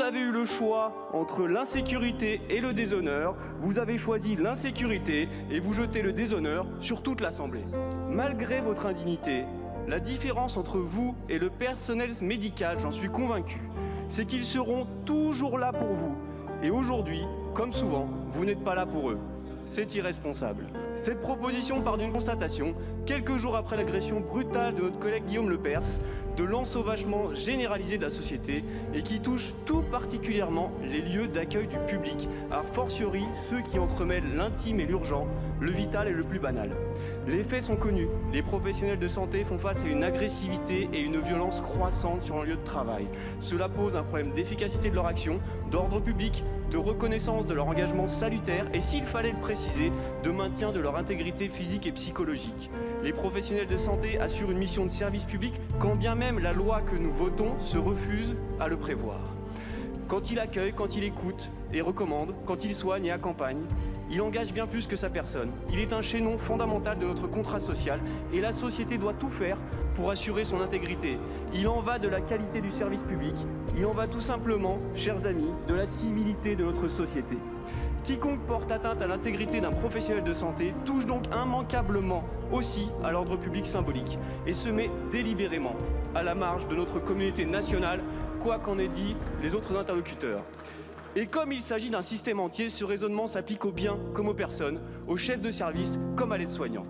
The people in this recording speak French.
Vous avez eu le choix entre l'insécurité et le déshonneur. Vous avez choisi l'insécurité et vous jetez le déshonneur sur toute l'Assemblée. Malgré votre indignité, la différence entre vous et le personnel médical, j'en suis convaincu, c'est qu'ils seront toujours là pour vous. Et aujourd'hui, comme souvent, vous n'êtes pas là pour eux. C'est irresponsable. Cette proposition part d'une constatation, quelques jours après l'agression brutale de notre collègue Guillaume Lepers, de l'ensauvagement généralisé de la société et qui touche tout particulièrement les lieux d'accueil du public, a fortiori ceux qui entremêlent l'intime et l'urgent, le vital et le plus banal. Les faits sont connus, les professionnels de santé font face à une agressivité et une violence croissantes sur un lieu de travail. Cela pose un problème d'efficacité de leur action, d'ordre public, de reconnaissance de leur engagement salutaire et, s'il fallait le préciser, de maintien de leur intégrité physique et psychologique. Les professionnels de santé assurent une mission de service public quand bien même la loi que nous votons se refuse à le prévoir. Quand il accueille, quand il écoute et recommande, quand il soigne et accompagne, il engage bien plus que sa personne. Il est un chaînon fondamental de notre contrat social et la société doit tout faire pour assurer son intégrité. Il en va de la qualité du service public, il en va tout simplement, chers amis, de la civilité de notre société. Quiconque porte atteinte à l'intégrité d'un professionnel de santé touche donc immanquablement aussi à l'ordre public symbolique et se met délibérément à la marge de notre communauté nationale, quoi qu'en aient dit les autres interlocuteurs. Et comme il s'agit d'un système entier, ce raisonnement s'applique aux biens comme aux personnes, aux chefs de service comme à l'aide-soignant.